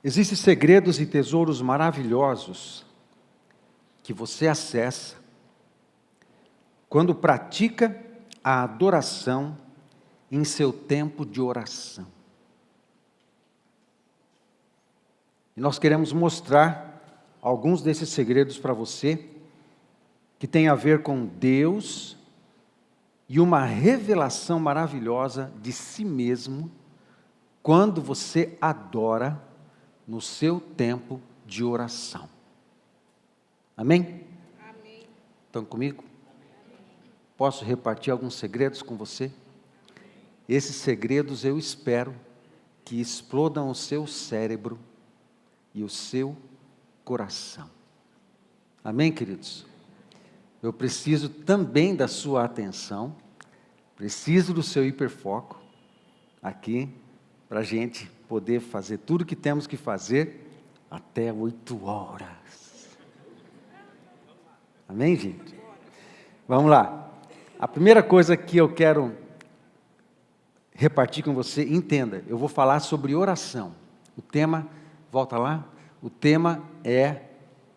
Existem segredos e tesouros maravilhosos que você acessa quando pratica a adoração em seu tempo de oração. E nós queremos mostrar alguns desses segredos para você, que tem a ver com Deus e uma revelação maravilhosa de si mesmo, quando você adora no seu tempo de oração. Amém? Amém. Estão comigo? Posso repartir alguns segredos com você? Esses segredos eu espero que explodam o seu cérebro e o seu coração. Amém, queridos? Eu preciso também da sua atenção, preciso do seu hiperfoco aqui, para a gente poder fazer tudo o que temos que fazer até 8 horas. Amém, gente? Vamos lá. A primeira coisa que eu quero repartir com você, entenda, eu vou falar sobre oração. O tema, volta lá, o tema é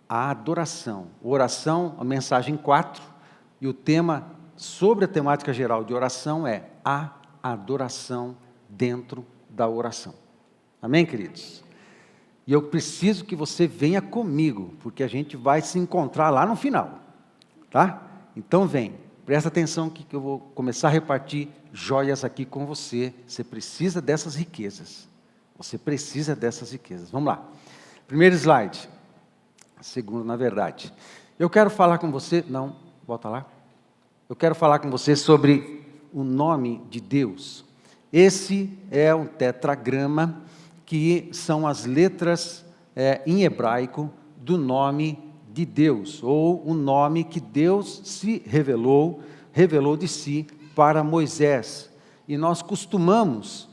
a adoração. Oração, a mensagem 4, e o tema sobre a temática geral de oração é a adoração dentro da oração. Amém, queridos? E eu preciso que você venha comigo, porque a gente vai se encontrar lá no final, tá? Então vem, presta atenção que eu vou começar a repartir joias aqui com você. Você precisa dessas riquezas. Você precisa dessas riquezas. Vamos lá. Primeiro slide. Segundo, na verdade. Eu quero falar com você, não, volta lá. Eu quero falar com você sobre o nome de Deus. Esse é um tetragrama, que são as letras em hebraico do nome de Deus, ou o nome que Deus se revelou de si para Moisés. E nós costumamos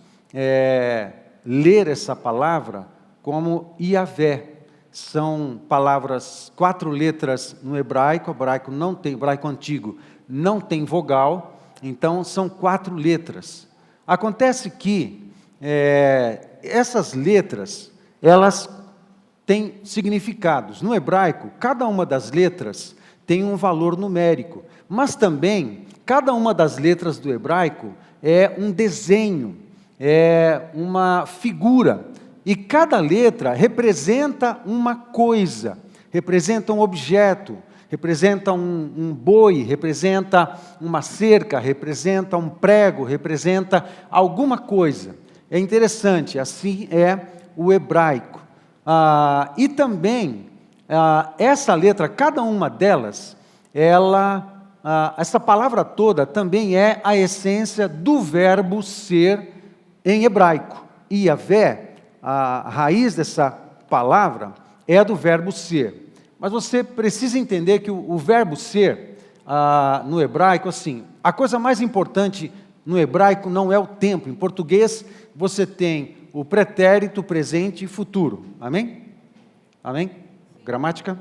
ler essa palavra como Iavé. São palavras, 4 letras no hebraico, hebraico antigo não tem vogal, então são 4 letras. Acontece que essas letras, elas têm significados. No hebraico, cada uma das letras tem um valor numérico, mas também, cada uma das letras do hebraico é um desenho, é uma figura, e cada letra representa uma coisa, representa um objeto, representa um boi, representa uma cerca, representa um prego, representa alguma coisa. É interessante, assim é o hebraico. E também, essa letra, cada uma delas, essa palavra toda também é a essência do verbo ser em hebraico. Iavé, a raiz dessa palavra é do verbo ser. Mas você precisa entender que o verbo ser, no hebraico, assim, a coisa mais importante no hebraico não é o tempo. Em português, você tem o pretérito, presente e futuro. Amém? Amém? Gramática,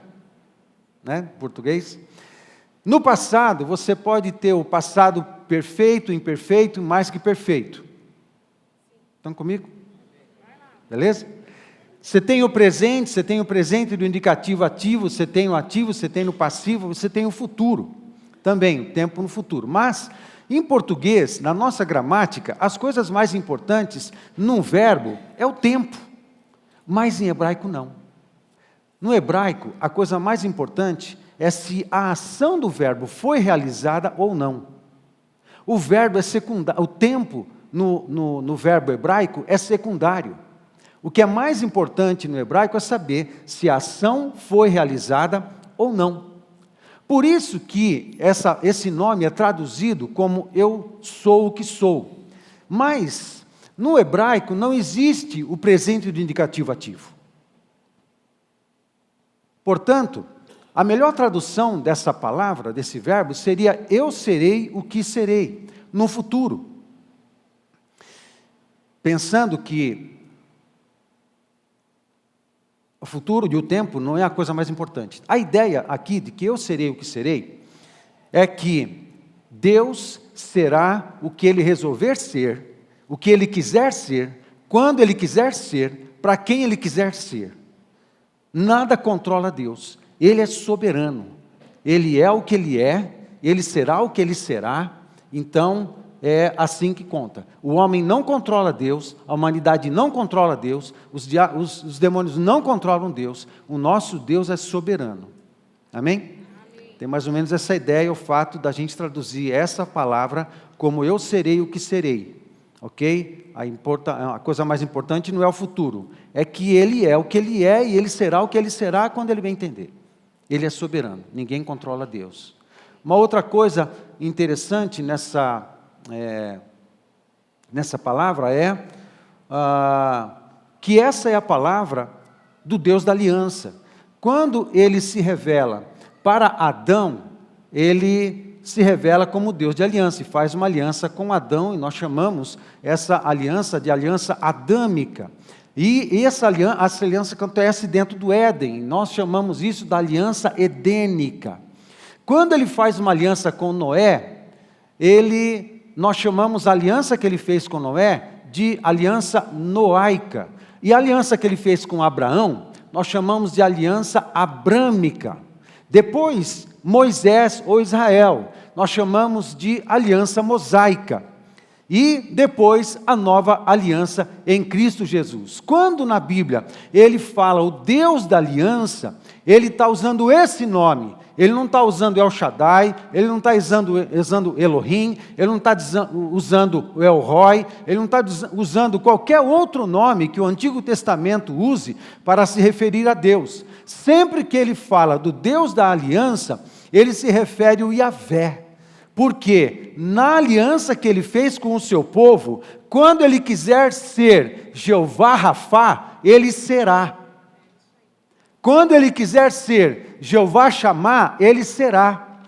né? Português. No passado, você pode ter o passado perfeito, imperfeito, mais que perfeito. Estão comigo? Beleza? Você tem o presente do indicativo ativo, você tem o ativo, você tem o passivo, você tem o futuro. Também, o tempo no futuro. Mas, em português, na nossa gramática, as coisas mais importantes num verbo é o tempo. Mas em hebraico não. No hebraico, a coisa mais importante é se a ação do verbo foi realizada ou não. O verbo é secundário, o tempo no verbo hebraico é secundário. O que é mais importante no hebraico é saber se a ação foi realizada ou não. Por isso que esse nome é traduzido como eu sou o que sou. Mas, no hebraico, não existe o presente do indicativo ativo. Portanto, a melhor tradução dessa palavra, desse verbo, seria eu serei o que serei, no futuro. Pensando que o futuro e o tempo não é a coisa mais importante. A ideia aqui de que eu serei o que serei, é que Deus será o que Ele resolver ser, o que Ele quiser ser, quando Ele quiser ser, para quem Ele quiser ser. Nada controla Deus. Ele é soberano. Ele é o que Ele é, Ele será o que Ele será. Então, é assim que conta. O homem não controla Deus, a humanidade não controla Deus, os demônios não controlam Deus. O nosso Deus é soberano. Amém? Tem mais ou menos essa ideia, o fato da gente traduzir essa palavra como eu serei o que serei. Ok? A coisa mais importante não é o futuro, é que Ele é o que Ele é e Ele será o que Ele será quando Ele bem entender. Ele é soberano, ninguém controla Deus. Uma outra coisa interessante nessa palavra é que essa é a palavra do Deus da aliança. Quando Ele se revela para Adão, Ele se revela como Deus de aliança e faz uma aliança com Adão, e nós chamamos essa aliança de aliança adâmica. E essa aliança acontece dentro do Éden, nós chamamos isso da aliança edênica. Quando Ele faz uma aliança com Noé, nós chamamos a aliança que Ele fez com Noé de aliança noaica. E a aliança que Ele fez com Abraão, nós chamamos de aliança abrâmica. Depois, Moisés ou Israel, nós chamamos de aliança mosaica. E depois, a nova aliança em Cristo Jesus. Quando na Bíblia Ele fala o Deus da aliança, Ele está usando esse nome. Ele não está usando El Shaddai, Ele não está usando Elohim, Ele não está usando o El Roi, Ele não está usando qualquer outro nome que o Antigo Testamento use para se referir a Deus. Sempre que Ele fala do Deus da aliança, Ele se refere ao Yahvé. Porque na aliança que Ele fez com o seu povo, quando Ele quiser ser Jeová Rafá, Ele será. Quando Ele quiser ser Jeová Chamá, Ele será.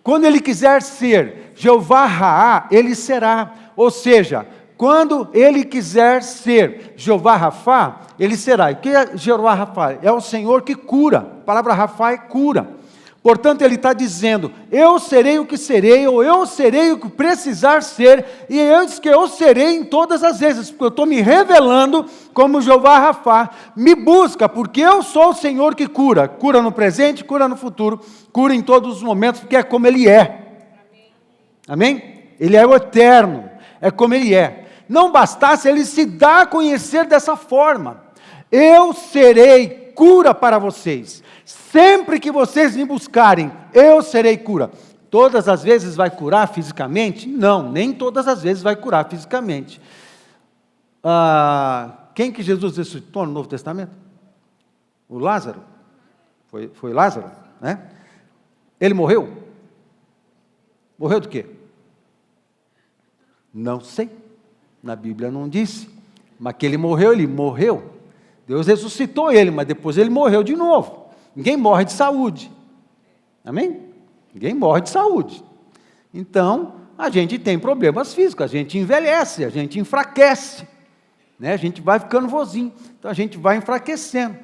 Quando Ele quiser ser Jeová Raá, Ele será. Ou seja, quando Ele quiser ser Jeová Rafá, Ele será. E o que é Jeová Rafá? É o Senhor que cura. A palavra Rafá é cura. Portanto, Ele está dizendo, eu serei o que serei, ou eu serei o que precisar ser, e eu disse que eu serei em todas as vezes, porque eu estou me revelando como Jeová Rafá. Me busca, porque eu sou o Senhor que cura. Cura no presente, cura no futuro, cura em todos os momentos, porque é como Ele é. Amém? Ele é o eterno, é como Ele é. Não bastasse, Ele se dá a conhecer dessa forma. Eu serei cura para vocês. Sempre que vocês me buscarem, eu serei cura. Todas as vezes vai curar fisicamente? Não, nem todas as vezes vai curar fisicamente. Quem que Jesus ressuscitou no Novo Testamento? O Lázaro. Foi Lázaro, né? Ele morreu? Morreu do quê? Não sei. Na Bíblia não disse. Mas que ele morreu. Deus ressuscitou ele, mas depois ele morreu de novo. Ninguém morre de saúde. Amém? Ninguém morre de saúde. Então, a gente tem problemas físicos, a gente envelhece, a gente enfraquece. Né? A gente vai ficando vozinho, então a gente vai enfraquecendo.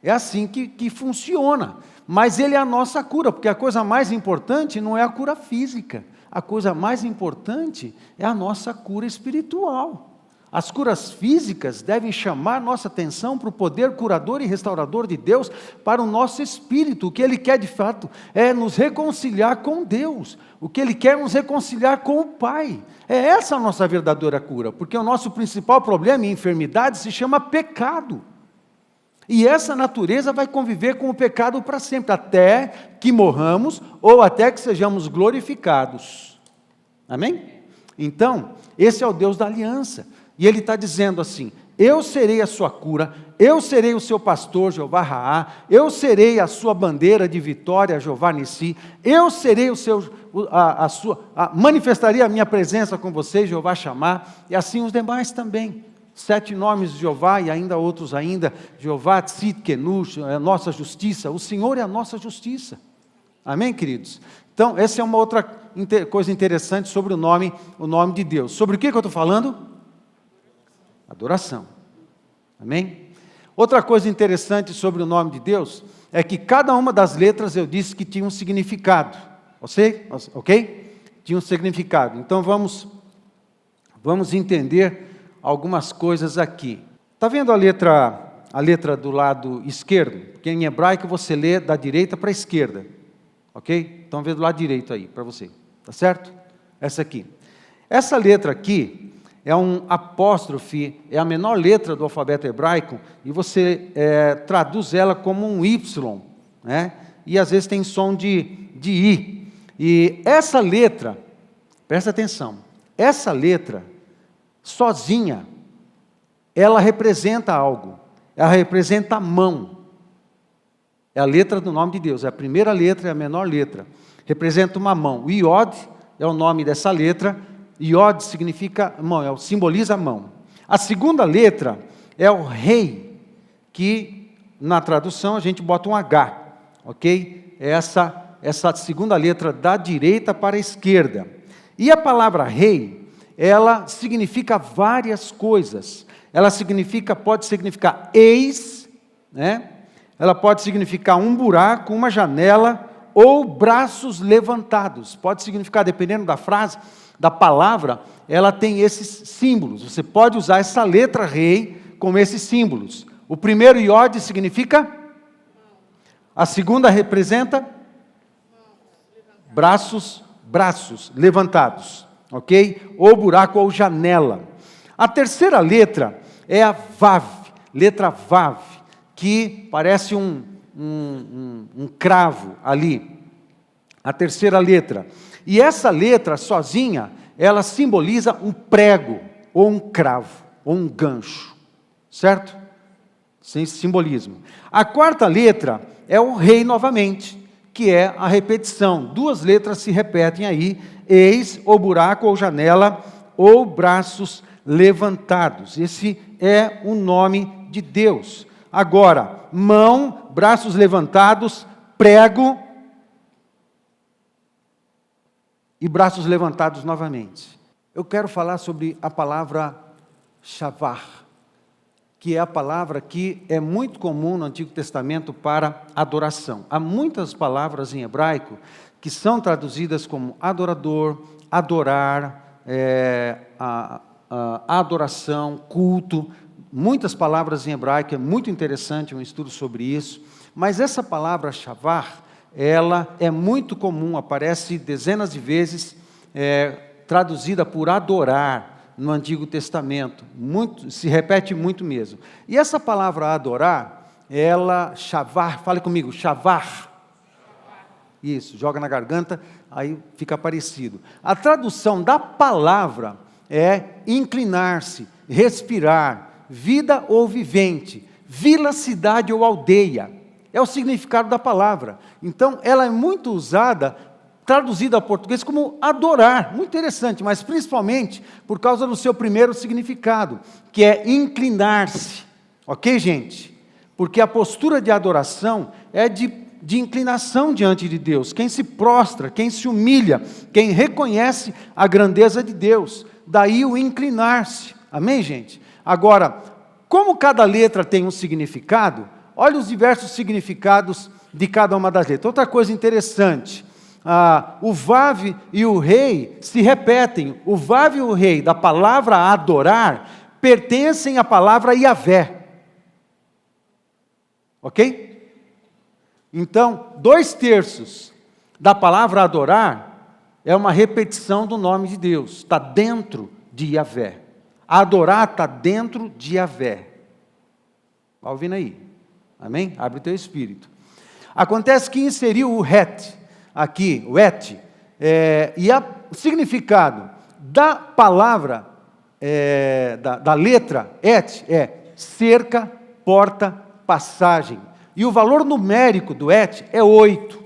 É assim que funciona. Mas Ele é a nossa cura, porque a coisa mais importante não é a cura física. A coisa mais importante é a nossa cura espiritual. As curas físicas devem chamar nossa atenção para o poder curador e restaurador de Deus para o nosso espírito. O que Ele quer de fato é nos reconciliar com Deus. O que Ele quer é nos reconciliar com o Pai. É essa a nossa verdadeira cura, porque o nosso principal problema e enfermidade se chama pecado. E essa natureza vai conviver com o pecado para sempre, até que morramos ou até que sejamos glorificados. Amém? Então, esse é o Deus da aliança. E Ele está dizendo assim, eu serei a sua cura, eu serei o seu pastor, Jeová Raá, eu serei a sua bandeira de vitória, Jeová Nissi, eu serei manifestaria a minha presença com você, Jeová Chamá, e assim os demais também. 7 nomes de Jeová e ainda outros ainda, Jeová Tzidkenu, a nossa justiça, o Senhor é a nossa justiça. Amém, queridos? Então, essa é uma outra coisa interessante sobre o nome de Deus. Sobre o que eu estou falando? Adoração. Amém? Outra coisa interessante sobre o nome de Deus é que cada uma das letras eu disse que tinha um significado. Ok? Tinha um significado. Então vamos entender algumas coisas aqui. Está vendo a letra a letra do lado esquerdo? Porque em hebraico você lê da direita para a esquerda. Ok? Então vê do lado direito aí, para você. Tá certo? Essa aqui. Essa letra aqui é um apóstrofe, é a menor letra do alfabeto hebraico, e você traduz ela como um Y, né? E às vezes tem som de I. E essa letra, presta atenção, essa letra, sozinha, ela representa algo, ela representa a mão. É a letra do nome de Deus, é a primeira letra, é a menor letra, representa uma mão. O Iod é o nome dessa letra, Iod significa mão, simboliza a mão. A segunda letra é o rei, que na tradução a gente bota um H, ok? É essa segunda letra da direita para a esquerda. E a palavra rei, ela significa várias coisas. Ela pode significar eis, né? Ela pode significar um buraco, uma janela, ou braços levantados. Pode significar, dependendo da frase, da palavra, ela tem esses símbolos. Você pode usar essa letra rei com esses símbolos. O primeiro iod significa? A segunda representa? Braços levantados. Ok? Ou buraco ou janela. A terceira letra é a vav, letra vav, que parece um cravo ali. A terceira letra. E essa letra sozinha, ela simboliza um prego, ou um cravo, ou um gancho. Certo? Sem simbolismo. A quarta letra é o rei novamente, que é a repetição. Duas letras se repetem aí, eis, ou buraco, ou janela, ou braços levantados. Esse é o nome de Deus. Agora, mão, braços levantados, prego e braços levantados novamente. Eu quero falar sobre a palavra shavar, que é a palavra que é muito comum no Antigo Testamento para adoração. Há muitas palavras em hebraico que são traduzidas como adorador, adorar, adoração, culto. Muitas palavras em hebraico, é muito interessante um estudo sobre isso. Mas essa palavra shavar, ela é muito comum, aparece dezenas de vezes, traduzida por adorar no Antigo Testamento. Se repete muito mesmo. E essa palavra adorar, shavar, fale comigo, shavar. Isso, joga na garganta, aí fica parecido. A tradução da palavra é inclinar-se, respirar, vida ou vivente, vila, cidade ou aldeia. É o significado da palavra. Então, ela é muito usada, traduzida ao português como adorar. Muito interessante, mas principalmente por causa do seu primeiro significado, que é inclinar-se. Ok, gente? Porque a postura de adoração é de inclinação diante de Deus. Quem se prostra, quem se humilha, quem reconhece a grandeza de Deus. Daí o inclinar-se. Amém, gente? Agora, como cada letra tem um significado, olha os diversos significados de cada uma das letras. Outra coisa interessante, o vav e o rei se repetem. O vav e o rei da palavra adorar pertencem à palavra Yahvé. Ok? Então, 2/3 da palavra adorar é uma repetição do nome de Deus. Está dentro de Yahvé. Adorar está dentro de Yahvé. Está ouvindo aí? Amém? Abre o teu espírito. Acontece que inseriu o het, aqui, o et, e o significado da palavra, da letra et, é cerca, porta, passagem. E o valor numérico do et é 8.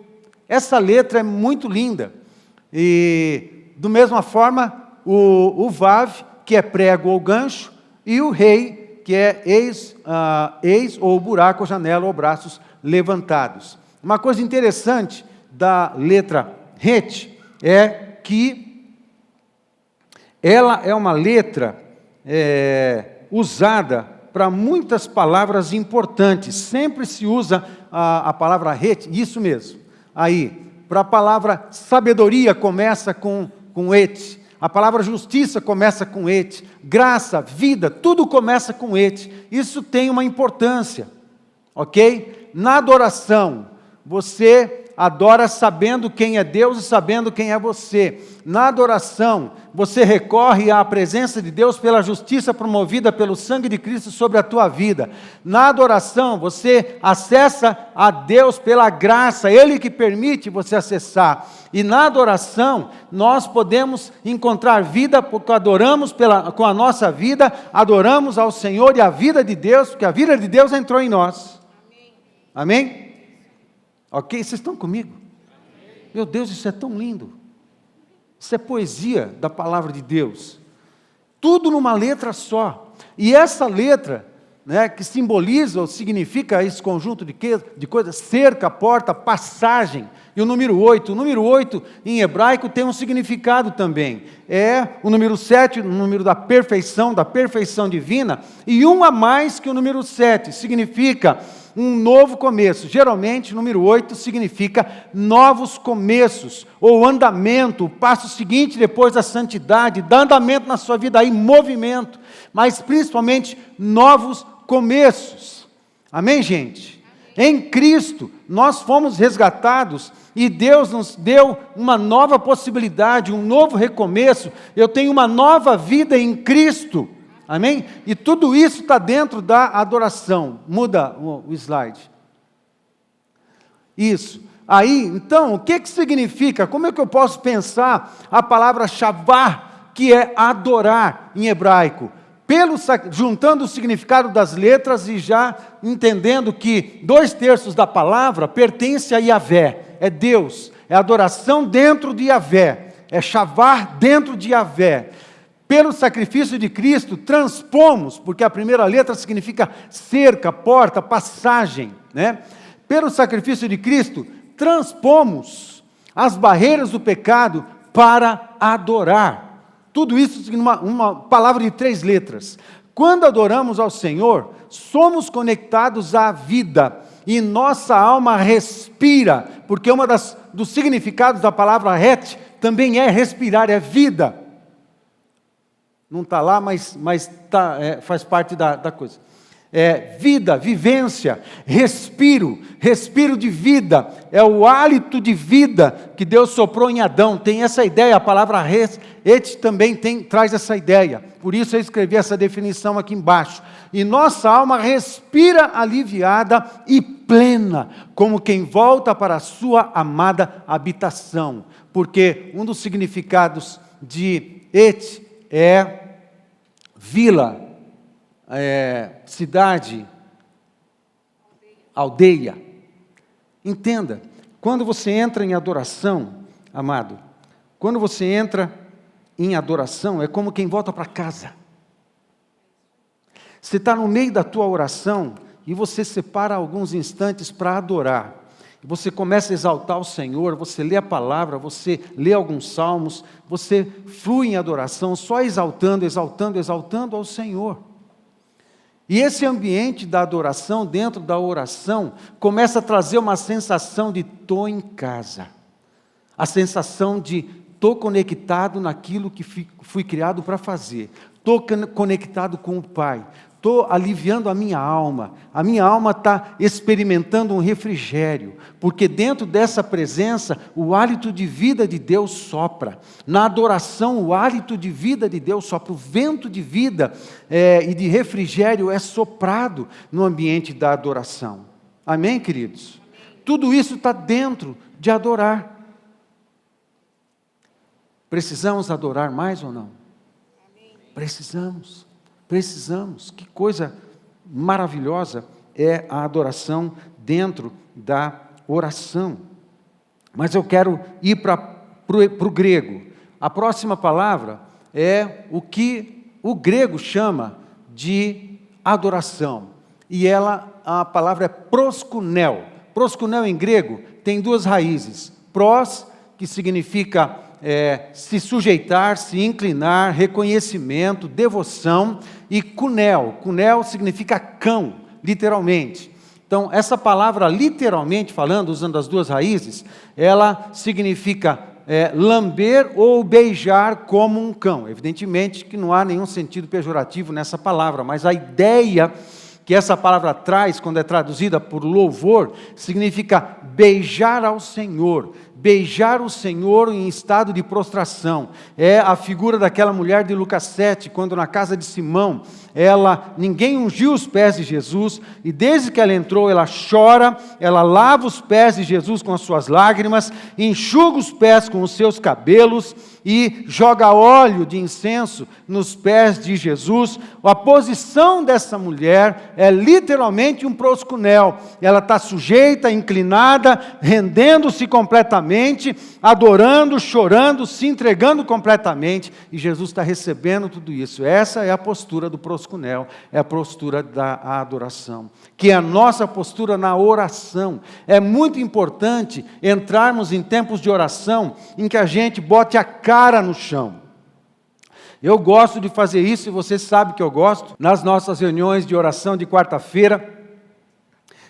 Essa letra é muito linda. E, da mesma forma, o vav, que é prego ou gancho, e o rei, que é eis ou buraco, ou janela, ou braços levantados. Uma coisa interessante da letra het é que ela é uma letra usada para muitas palavras importantes. Sempre se usa a palavra het, isso mesmo. Aí, para a palavra sabedoria começa com et. A palavra justiça começa com et. Graça, vida, tudo começa com et. Isso tem uma importância, ok? Na adoração, você adora sabendo quem é Deus e sabendo quem é você. Na adoração, você recorre à presença de Deus pela justiça promovida pelo sangue de Cristo sobre a tua vida. Na adoração, você acessa a Deus pela graça, Ele que permite você acessar. E na adoração, nós podemos encontrar vida, porque adoramos com a nossa vida, adoramos ao Senhor e a vida de Deus, porque a vida de Deus entrou em nós. Amém? Ok? Vocês estão comigo? Meu Deus, isso é tão lindo. Isso é poesia da palavra de Deus. Tudo numa letra só. E essa letra, né, que simboliza ou significa esse conjunto de coisas, cerca, porta, passagem. E o número 8. O número 8 em hebraico tem um significado também. É o número 7, o número da perfeição divina. E um a mais que o número 7. Significa um novo começo. Geralmente, o número 8 significa novos começos, ou andamento, o passo seguinte depois da santidade, dá andamento na sua vida, aí movimento, mas principalmente novos começos. Amém, gente? Amém. Em Cristo, nós fomos resgatados e Deus nos deu uma nova possibilidade, um novo recomeço. Eu tenho uma nova vida em Cristo. Amém? E tudo isso está dentro da adoração. Muda o slide. Isso. Aí, então, o que significa? Como é que eu posso pensar a palavra shavah, que é adorar em hebraico? Juntando o significado das letras e já entendendo que 2/3 da palavra pertence a Yahvé. É Deus. É adoração dentro de Yahvé. É shavah dentro de Yahvé. Pelo sacrifício de Cristo, transpomos, porque a primeira letra significa cerca, porta, passagem, né? Pelo sacrifício de Cristo, transpomos as barreiras do pecado para adorar. Tudo isso em uma palavra de 3 letras. Quando adoramos ao Senhor, somos conectados à vida e nossa alma respira, porque dos significados da palavra het também é respirar, é vida. Não está lá, mas faz parte da coisa. Vida, vivência, respiro de vida, é o hálito de vida que Deus soprou em Adão. Tem essa ideia, a palavra et também traz essa ideia. Por isso eu escrevi essa definição aqui embaixo. E nossa alma respira aliviada e plena, como quem volta para a sua amada habitação. Porque um dos significados de et é vila, cidade, aldeia. Entenda, quando você entra em adoração, amado, quando você entra em adoração, é como quem volta para casa. Você está no meio da tua oração e você separa alguns instantes para adorar. Você começa a exaltar o Senhor, você lê a palavra, você lê alguns salmos, você flui em adoração, só exaltando ao Senhor. E esse ambiente da adoração, dentro da oração, começa a trazer uma sensação de estou em casa. A sensação de estou conectado naquilo que fui criado para fazer. Estou conectado com o Pai. Estou aliviando a minha alma está experimentando um refrigério, porque dentro dessa presença, o hálito de vida de Deus sopra. Na adoração, o hálito de vida de Deus sopra, o vento de vida e de refrigério é soprado no ambiente da adoração. Amém, queridos? Amém. Tudo isso está dentro de adorar. Precisamos adorar mais ou não? Amém. Precisamos. Que coisa maravilhosa é a adoração dentro da oração. Mas eu quero ir para o grego. A próxima palavra é o que o grego chama de adoração. E a palavra é proskuneo. Proskuneo em grego tem 2 raízes. Pros, que significa se sujeitar, se inclinar, reconhecimento, devoção, e kunel. Kunel significa cão, literalmente. Então, essa palavra, literalmente falando, usando as 2 raízes, ela significa lamber ou beijar como um cão. Evidentemente que não há nenhum sentido pejorativo nessa palavra, mas a ideia que essa palavra traz, quando é traduzida por louvor, significa beijar ao Senhor. Beijar o Senhor em estado de prostração. É a figura daquela mulher de Lucas 7, quando na casa de Simão, ninguém ungiu os pés de Jesus, e desde que ela entrou, ela chora, ela lava os pés de Jesus com as suas lágrimas, enxuga os pés com os seus cabelos, e joga óleo de incenso nos pés de Jesus. A posição dessa mulher é literalmente um proscunel. Ela está sujeita, inclinada, rendendo-se completamente, adorando, chorando, se entregando completamente, e Jesus está recebendo tudo isso. Essa é a postura do proscunel, é a postura da adoração, que é a nossa postura na oração. É muito importante entrarmos em tempos de oração em que a gente bote a cara no chão. Eu gosto de fazer isso, e você sabe que eu gosto. Nas nossas reuniões de oração de quarta-feira,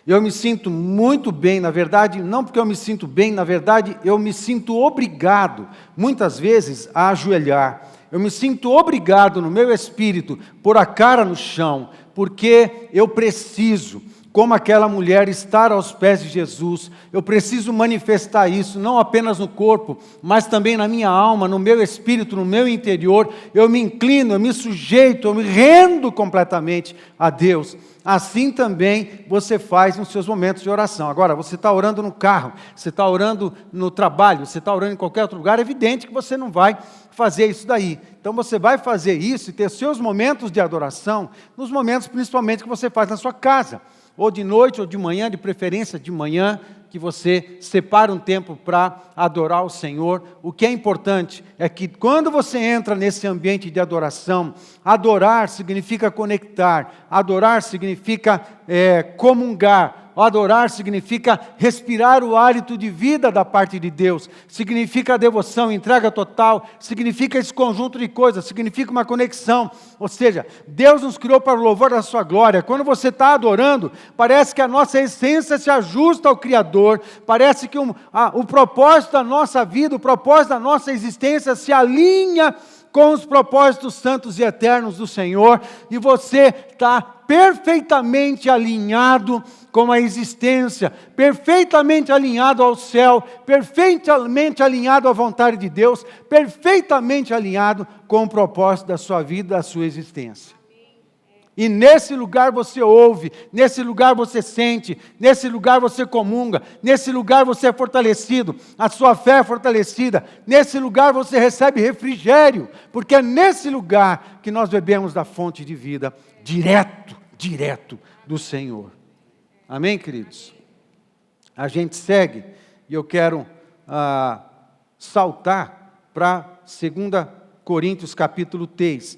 eu me sinto muito bem, na verdade, não porque eu me sinto bem, na verdade, eu me sinto obrigado, muitas vezes, a ajoelhar. Eu me sinto obrigado no meu espírito, pôr a cara no chão, porque eu preciso, como aquela mulher, estar aos pés de Jesus. Eu preciso manifestar isso, não apenas no corpo, mas também na minha alma, no meu espírito, no meu interior. Eu me inclino, eu me sujeito, eu me rendo completamente a Deus. Assim também você faz nos seus momentos de oração. Agora, você está orando no carro, você está orando no trabalho, você está orando em qualquer outro lugar, é evidente que você não vai fazer isso daí. Então você vai fazer isso e ter seus momentos de adoração, nos momentos principalmente que você faz na sua casa, ou de noite, ou de manhã, de preferência de manhã, que você separa um tempo para adorar o Senhor. O que é importante é que quando você entra nesse ambiente de adoração, adorar significa conectar, adorar significa comungar, adorar significa respirar o hálito de vida da parte de Deus, significa devoção, entrega total, significa esse conjunto de coisas, significa uma conexão. Ou seja, Deus nos criou para o louvor da sua glória. Quando você está adorando, parece que a nossa essência se ajusta ao Criador, parece que o propósito da nossa vida, o propósito da nossa existência se alinha com os propósitos santos e eternos do Senhor, e você está perfeitamente alinhado com a existência, perfeitamente alinhado ao céu, perfeitamente alinhado à vontade de Deus, perfeitamente alinhado com o propósito da sua vida, da sua existência. E nesse lugar você ouve, nesse lugar você sente, nesse lugar você comunga, nesse lugar você é fortalecido, a sua fé é fortalecida, nesse lugar você recebe refrigério, porque é nesse lugar que nós bebemos da fonte de vida, direto do Senhor. Amém, queridos? A gente segue, e eu quero saltar para 2 Coríntios capítulo 3.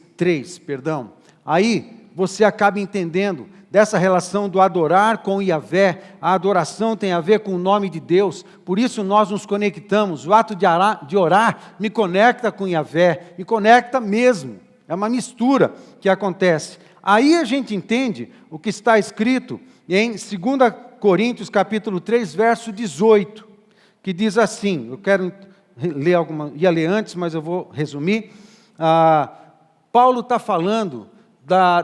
Aí, você acaba entendendo dessa relação do adorar com Yahvé. A adoração tem a ver com o nome de Deus, por isso nós nos conectamos. O ato de orar me conecta com Yahvé, me conecta mesmo, é uma mistura que acontece. Aí a gente entende o que está escrito em 2 Coríntios capítulo 3, verso 18, que diz assim, eu quero ler ia ler antes, mas eu vou resumir. Paulo está falando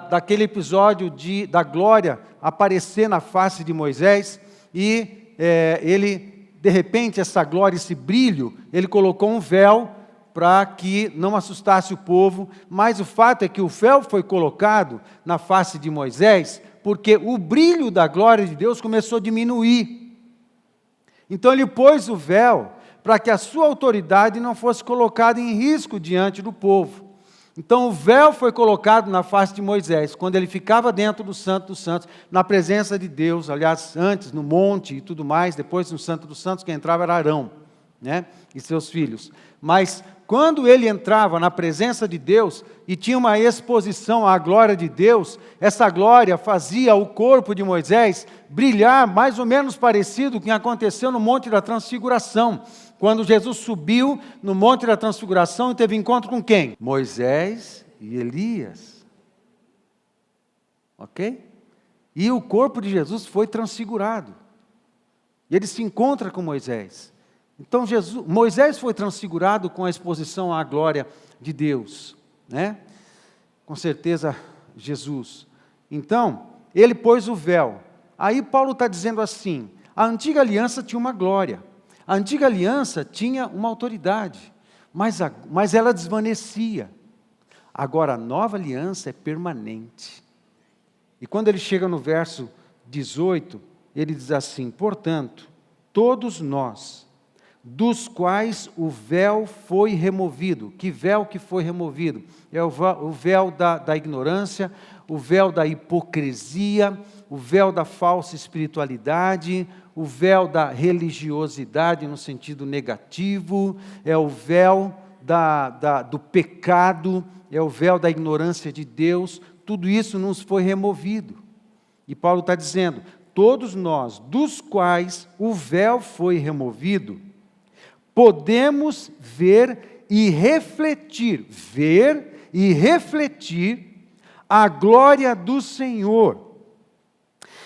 daquele episódio da glória aparecer na face de Moisés, e ele, de repente, essa glória, esse brilho, ele colocou um véu para que não assustasse o povo, mas o fato é que o véu foi colocado na face de Moisés, porque o brilho da glória de Deus começou a diminuir. Então ele pôs o véu para que a sua autoridade não fosse colocada em risco diante do povo. Então o véu foi colocado na face de Moisés, quando ele ficava dentro do Santo dos Santos, na presença de Deus, aliás, antes no monte e tudo mais, depois no Santo dos Santos, quem entrava era Arão, né, e seus filhos. Mas quando ele entrava na presença de Deus e tinha uma exposição à glória de Deus, essa glória fazia o corpo de Moisés brilhar mais ou menos parecido com o que aconteceu no Monte da Transfiguração. Quando Jesus subiu no Monte da Transfiguração e teve encontro com quem? Moisés e Elias. Ok? E o corpo de Jesus foi transfigurado. E ele se encontra com Moisés. Então Moisés foi transfigurado com a exposição à glória de Deus, né? Com certeza Jesus. Então, ele pôs o véu. Aí Paulo está dizendo assim, a antiga aliança tinha uma glória, a antiga aliança tinha uma autoridade, mas ela desvanecia. Agora a nova aliança é permanente. E quando ele chega no verso 18, ele diz assim, portanto, todos nós, dos quais o véu foi removido. Que véu que foi removido? É o véu da ignorância, o véu da hipocrisia, o véu da falsa espiritualidade, o véu da religiosidade no sentido negativo, é o véu do pecado, é o véu da ignorância de Deus, tudo isso nos foi removido. E Paulo está dizendo, todos nós, dos quais o véu foi removido, podemos ver e refletir a glória do Senhor.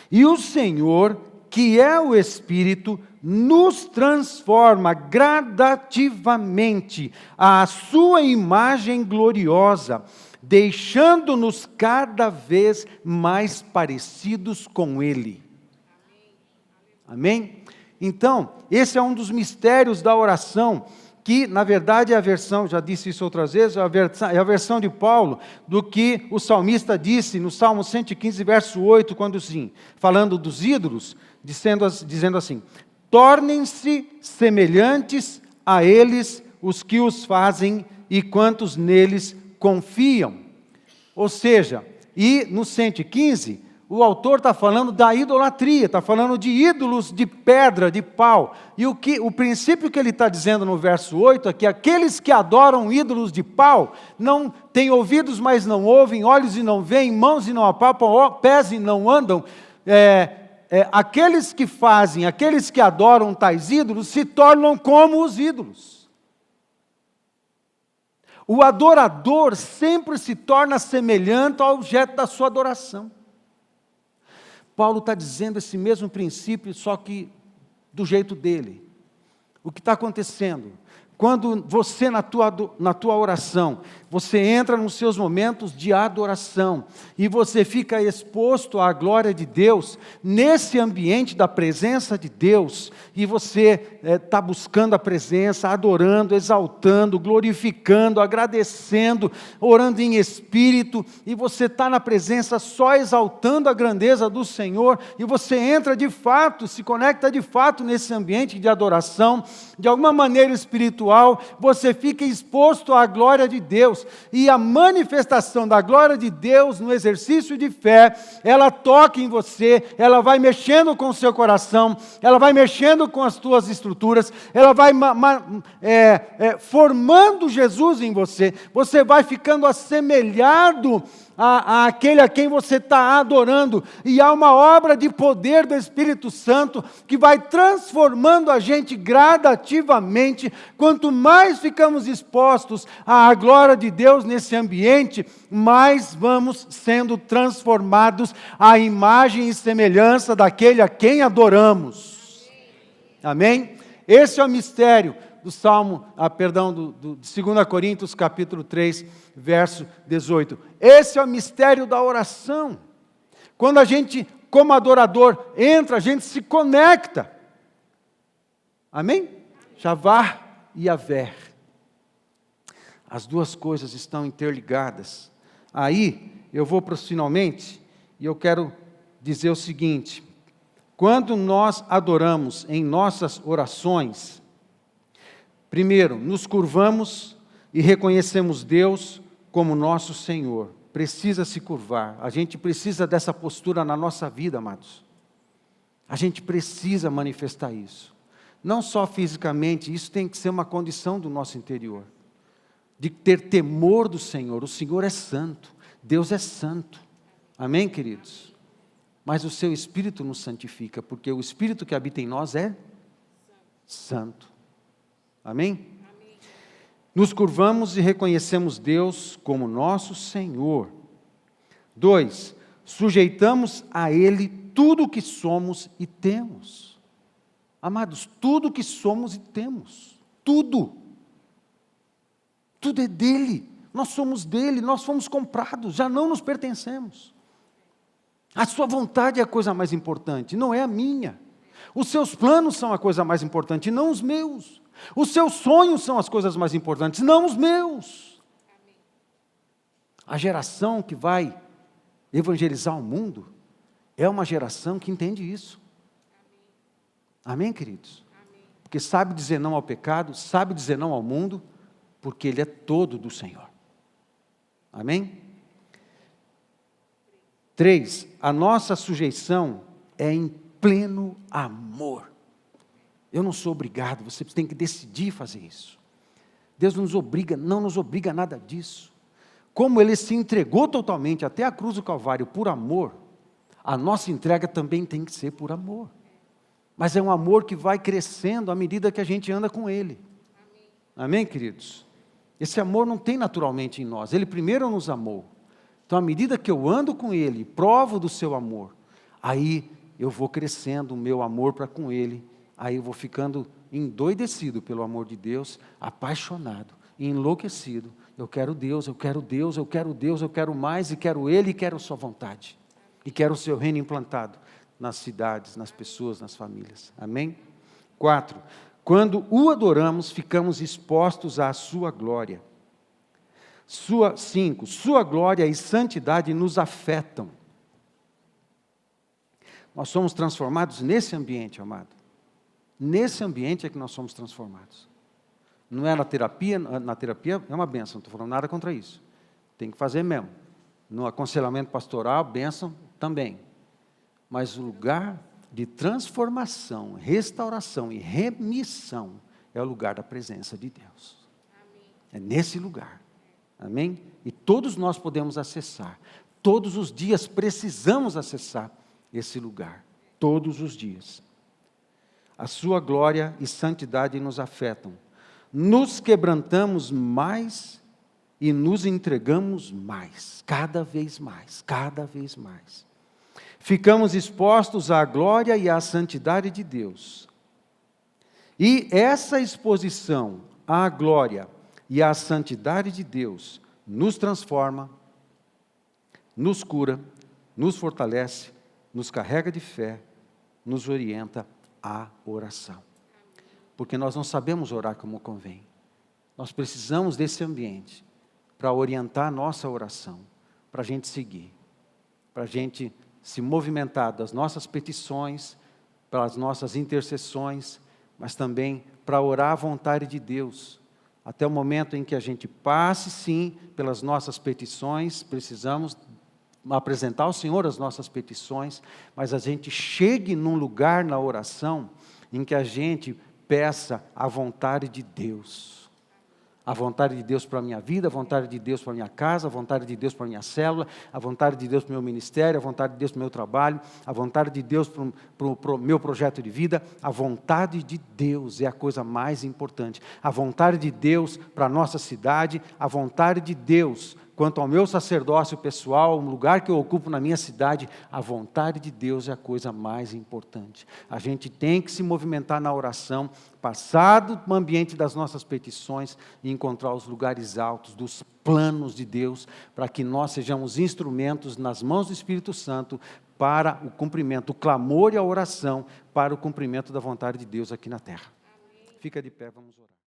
E o Senhor, que é o Espírito, nos transforma gradativamente à sua imagem gloriosa, deixando-nos cada vez mais parecidos com Ele. Amém? Então, esse é um dos mistérios da oração, que na verdade é a versão, já disse isso outras vezes, é a versão de Paulo, do que o salmista disse no Salmo 115, verso 8, quando sim, falando dos ídolos, dizendo assim, tornem-se semelhantes a eles os que os fazem e quantos neles confiam. Ou seja, e no 115, o autor está falando da idolatria, está falando de ídolos de pedra, de pau. E o princípio que ele está dizendo no verso 8 é que aqueles que adoram ídolos de pau, não têm ouvidos, mas não ouvem, olhos e não veem, mãos e não apalpam, pés e não andam. Aqueles que adoram tais ídolos, se tornam como os ídolos. O adorador sempre se torna semelhante ao objeto da sua adoração. Paulo está dizendo esse mesmo princípio, só que do jeito dele. O que está acontecendo? Quando você, na tua oração, você entra nos seus momentos de adoração, e você fica exposto à glória de Deus, nesse ambiente da presença de Deus, e você está buscando a presença, adorando, exaltando, glorificando, agradecendo, orando em espírito, e você está na presença só exaltando a grandeza do Senhor, e você entra de fato, se conecta de fato nesse ambiente de adoração, de alguma maneira espiritual, você fica exposto à glória de Deus, e a manifestação da glória de Deus no exercício de fé, ela toca em você, ela vai mexendo com o seu coração, ela vai mexendo com as tuas estruturas, ela vai formando Jesus em você, você vai ficando assemelhado àquele a quem você está adorando, e há uma obra de poder do Espírito Santo, que vai transformando a gente gradativamente. Quanto mais ficamos expostos à glória de Deus nesse ambiente, mais vamos sendo transformados à imagem e semelhança daquele a quem adoramos. Amém? Esse é o mistério do Salmo, de 2 Coríntios capítulo 3, verso 18. Esse é o mistério da oração. Quando a gente, como adorador, entra, a gente se conecta. Amém? Shavá e Yavé. As duas coisas estão interligadas. Aí, eu vou para os finalmente, e eu quero dizer o seguinte: quando nós adoramos em nossas orações, primeiro, nos curvamos e reconhecemos Deus como nosso Senhor. Precisa se curvar. A gente precisa dessa postura na nossa vida, amados. A gente precisa manifestar isso. Não só fisicamente, isso tem que ser uma condição do nosso interior. De ter temor do Senhor. O Senhor é santo. Deus é santo. Amém, queridos? Mas o seu Espírito nos santifica, porque o Espírito que habita em nós é santo. Amém? Amém. Nos curvamos e reconhecemos Deus como nosso Senhor. 2, sujeitamos a Ele tudo o que somos e temos. Amados, tudo que somos e temos, tudo é dele, nós somos dele, nós fomos comprados, já não nos pertencemos. A sua vontade é a coisa mais importante, não é a minha. Os seus planos são a coisa mais importante, não os meus. Os seus sonhos são as coisas mais importantes, não os meus. A geração que vai evangelizar o mundo é uma geração que entende isso. Amém, queridos? Porque sabe dizer não ao pecado, sabe dizer não ao mundo, porque ele é todo do Senhor. Amém? 3, a nossa sujeição é em pleno amor. Eu não sou obrigado, você tem que decidir fazer isso. Deus não nos obriga a nada disso. Como Ele se entregou totalmente até a cruz do Calvário por amor, a nossa entrega também tem que ser por amor. Mas é um amor que vai crescendo à medida que a gente anda com Ele. Amém, queridos? Esse amor não tem naturalmente em nós, Ele primeiro nos amou. Então, à medida que eu ando com Ele, provo do seu amor, aí eu vou crescendo o meu amor para com Ele, aí eu vou ficando endoidecido pelo amor de Deus, apaixonado, enlouquecido. Eu quero Deus, eu quero Deus, eu quero Deus, eu quero mais, e quero Ele, e quero sua vontade. E quero o seu reino implantado nas cidades, nas pessoas, nas famílias. Amém? 4, quando o adoramos, ficamos expostos à sua glória. 5, sua glória e santidade nos afetam. Nós somos transformados nesse ambiente, amado. Nesse ambiente é que nós somos transformados. Não é na terapia é uma bênção, não estou falando nada contra isso. Tem que fazer mesmo. No aconselhamento pastoral, bênção também. Mas o lugar de transformação, restauração e remissão é o lugar da presença de Deus. Amém. É nesse lugar. Amém? E todos nós podemos acessar. Todos os dias precisamos acessar esse lugar. Todos os dias. A sua glória e santidade nos afetam. Nos quebrantamos mais e nos entregamos mais. Cada vez mais. Cada vez mais. Ficamos expostos à glória e à santidade de Deus. E essa exposição à glória e à santidade de Deus nos transforma, nos cura, nos fortalece, nos carrega de fé, nos orienta à oração. Porque nós não sabemos orar como convém. Nós precisamos desse ambiente para orientar a nossa oração, para a gente seguir, para a gente se movimentar das nossas petições, pelas nossas intercessões, mas também para orar à vontade de Deus. Até o momento em que a gente passe, sim, pelas nossas petições, precisamos apresentar ao Senhor as nossas petições, mas a gente chegue num lugar na oração em que a gente peça a vontade de Deus. A vontade de Deus para a minha vida, a vontade de Deus para a minha casa, a vontade de Deus para a minha célula, a vontade de Deus para o meu ministério, a vontade de Deus para o meu trabalho, a vontade de Deus para o meu projeto de vida. A vontade de Deus é a coisa mais importante. A vontade de Deus para a nossa cidade, a vontade de Deus quanto ao meu sacerdócio pessoal, um lugar que eu ocupo na minha cidade, a vontade de Deus é a coisa mais importante. A gente tem que se movimentar na oração, passar do ambiente das nossas petições e encontrar os lugares altos dos planos de Deus, para que nós sejamos instrumentos nas mãos do Espírito Santo para o cumprimento, o clamor e a oração para o cumprimento da vontade de Deus aqui na terra. Amém. Fica de pé, vamos orar.